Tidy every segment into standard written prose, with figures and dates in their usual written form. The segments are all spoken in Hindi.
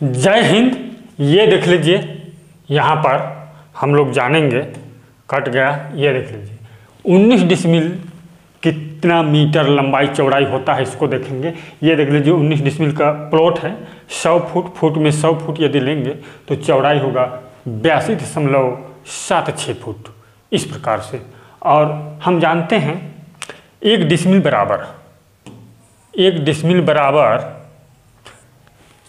जय हिंद। ये देख लीजिए, यहाँ पर हम लोग जानेंगे, कट गया, ये देख लीजिए 19 डिसमिल कितना मीटर लंबाई चौड़ाई होता है, इसको देखेंगे। ये देख लीजिए 19 डिसमिल का प्लॉट है, 100 फुट, फुट में 100 फुट यदि लेंगे तो चौड़ाई होगा 82.76 फुट, इस प्रकार से। और हम जानते हैं 1 डिसमिल बराबर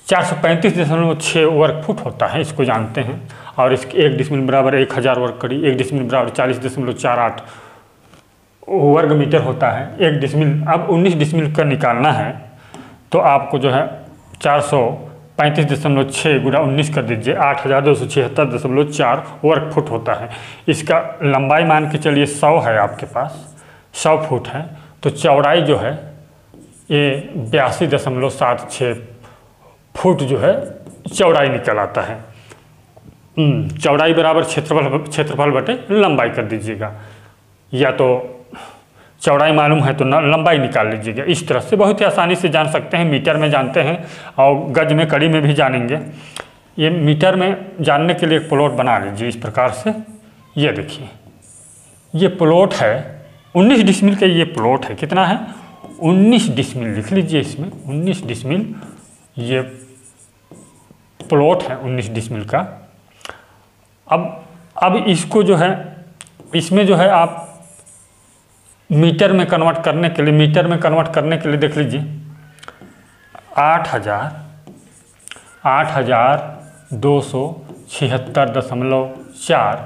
435.6 वर्ग फुट होता है, इसको जानते हैं। और इसके 1 डिसमिल बराबर 1000 वर्ग कड़ी, 1 डिसमिल बराबर 40.48 वर्ग मीटर होता है 1 डिसमिल। अब 19 डिसमिल का निकालना है तो आपको जो है 435.6 गुणा 19 कर दीजिए, 8276.4 वर्ग फुट होता है। इसका लंबाई मान के चलिए 100 है, आपके पास 100 फुट है, तो चौड़ाई जो है ये 82.76 फुट जो है चौड़ाई निकल आता है। चौड़ाई बराबर क्षेत्रफल बटे लंबाई कर दीजिएगा, या तो चौड़ाई मालूम है तो लंबाई निकाल लीजिएगा। इस तरह से बहुत ही आसानी से जान सकते हैं। मीटर में जानते हैं और गज में, कड़ी में भी जानेंगे। ये मीटर में जानने के लिए एक प्लॉट बना लीजिए इस प्रकार से। ये देखिए, ये प्लॉट है 19 डिसमिल का, ये प्लॉट है, कितना है 19 डिसमिल, लिख लीजिए इसमें 19 डिसमिल ये प्लॉट है 19 डिसमिल का। अब इसको जो है, इसमें जो है आप मीटर में कन्वर्ट करने के लिए, देख लीजिए 8,276.4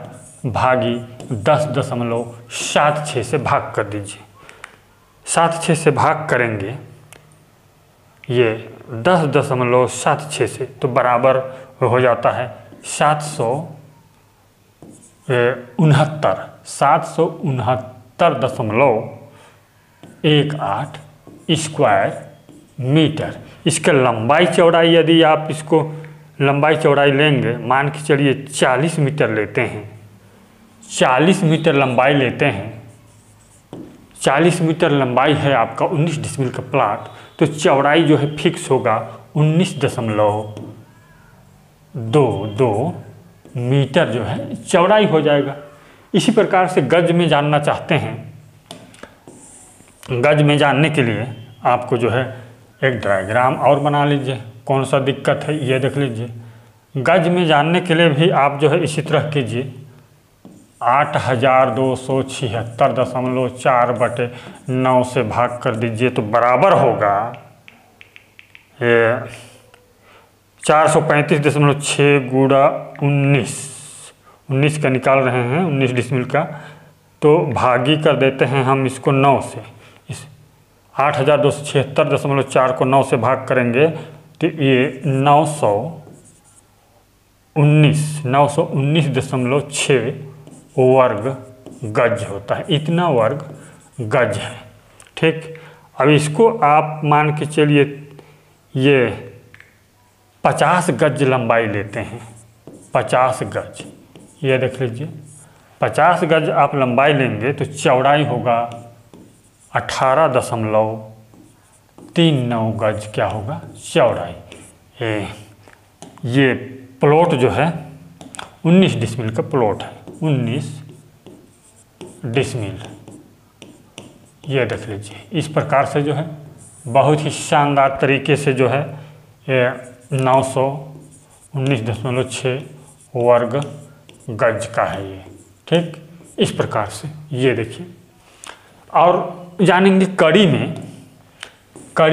भागी 10.76 से भाग कर दीजिए। 76 से भाग करेंगे ये 10.76 से, तो बराबर हो जाता है 769.18 स्क्वायर मीटर। इसका लंबाई चौड़ाई, यदि आप इसको लंबाई चौड़ाई लेंगे, मान के चलिए 40 मीटर लेते हैं, 40 मीटर लंबाई लेते हैं, 40 मीटर लंबाई है आपका 19 डिसमिल का प्लॉट, तो चौड़ाई जो है फिक्स होगा 19.22 मीटर जो है चौड़ाई हो जाएगा। इसी प्रकार से गज में जानना चाहते हैं, गज में जानने के लिए आपको जो है एक डायग्राम और बना लीजिए। कौन सा दिक्कत है ये देख लीजिए। गज में जानने के लिए भी आप जो है इसी तरह कीजिए, 8,276.4/9 से भाग कर दीजिए, तो बराबर होगा ये 435.6 गुणा 19 का निकाल रहे हैं, 19 डिसमिल का, तो भागी कर देते हैं हम इसको 9 से। इस 8,276.4 को 9 से भाग करेंगे तो ये 919.6 वर्ग गज होता है, इतना वर्ग गज है। ठीक, अब इसको आप मान के चलिए ये 50 गज लंबाई लेते हैं, 50 गज, ये देख लीजिए 50 गज आप लंबाई लेंगे तो चौड़ाई होगा 18.39 गज, क्या होगा चौड़ाई। ये प्लॉट जो है 19 डिसमिल का प्लॉट है, 19 डिसमिल, ये देख लीजिए। इस प्रकार से जो है बहुत ही शानदार तरीके से जो है ये 919.6 वर्ग गज का है ये। ठीक, इस प्रकार से ये देखिए। और जानेंगे कड़ी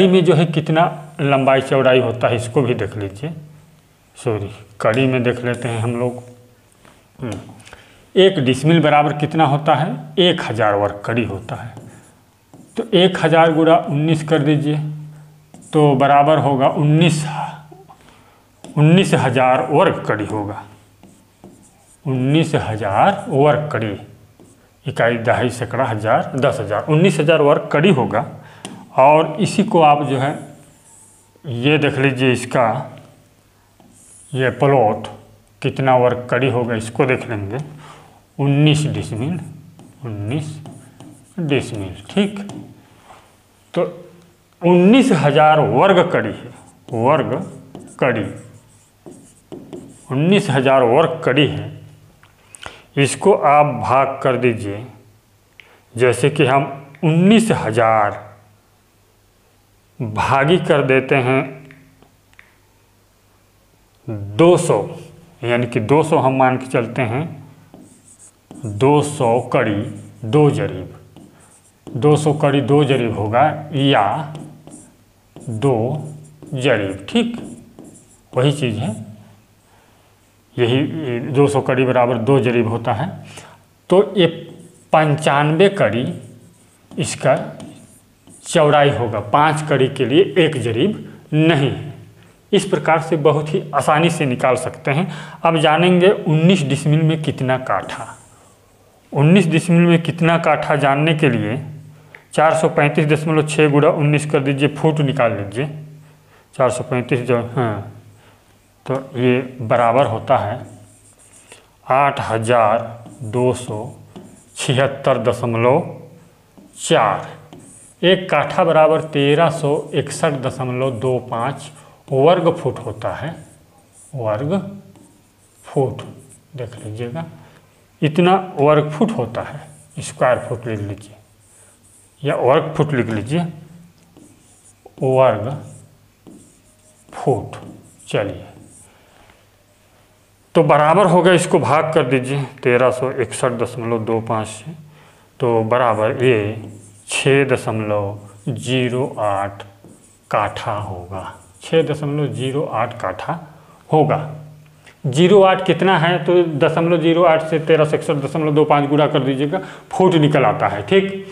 में जो है कितना लंबाई चौड़ाई होता है, इसको भी देख लीजिए। कड़ी में देख लेते हैं हम लोग। 1 डिसमिल बराबर कितना होता है, 1000 वर्ग कड़ी होता है, तो 1000 गुणा 19 कर दीजिए, तो बराबर होगा 19,000 वर्ग कड़ी होगा। 19,000 वर्ग कड़ी, इकाई दहाई सैकड़ा हजार 10,000, 19,000 वर्ग कड़ी होगा। और इसी को आप जो है ये देख लीजिए, इसका ये प्लॉट कितना वर्ग कड़ी होगा, इसको देख लेंगे। 19 डिसमिल, 19 डिसमिल, ठीक, तो 19,000 वर्ग कड़ी है, वर्ग कड़ी 19,000 वर्ग कड़ी है, इसको आप भाग कर दीजिए। जैसे कि हम 19,000 भागी कर देते हैं 200, यानी कि 200 हम मान के चलते हैं 200 कड़ी 2 जरीब, 200 कड़ी 2 जरीब होगा या 2 जरीब, ठीक वही चीज़ है, यही 200 कड़ी बराबर 2 जरीब होता है। तो ये 95 कड़ी इसका चौड़ाई होगा, 5 कड़ी के लिए 1 जरीब नहीं है। इस प्रकार से बहुत ही आसानी से निकाल सकते हैं। अब जानेंगे 19 डिसमिल में कितना काठा। 19 डिसमिल में कितना काठा जानने के लिए 435.6 गुणा 19 कर दीजिए, फुट निकाल लीजिए। 435 जो तो ये बराबर होता है 8,276.4। एक काठा बराबर 1361.25 वर्ग फुट होता है, वर्ग फुट देख लीजिएगा, इतना वर्ग फुट होता है। स्क्वायर फुट लिख लीजिए या वर्ग फुट लिख लीजिए, वर्ग फुट। चलिए तो बराबर होगा, इसको भाग कर दीजिए 1361.25 से, तो बराबर ये 6.08 काठा होगा, 6.08 काठा होगा। 08 कितना है तो 0.08 से 1361.25 गुणा कर दीजिएगा, फुट निकल आता है, ठीक।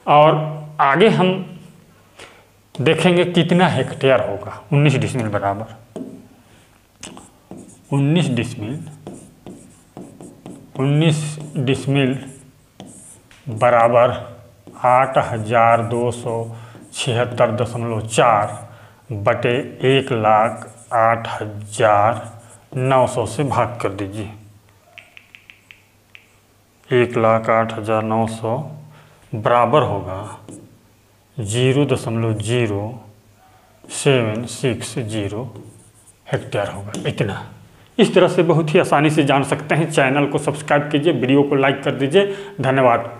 और आगे हम देखेंगे कितना हेक्टेयर होगा। 19 डिसमिल बराबर 19 डिसमिल बराबर 8,276.4 बटे 1,08,900 से भाग कर दीजिए। 1,08,900 बराबर होगा 0.0760 हेक्टेयर होगा, इतना। इस तरह से बहुत ही आसानी से जान सकते हैं। चैनल को सब्सक्राइब कीजिए, वीडियो को लाइक कर दीजिए। धन्यवाद।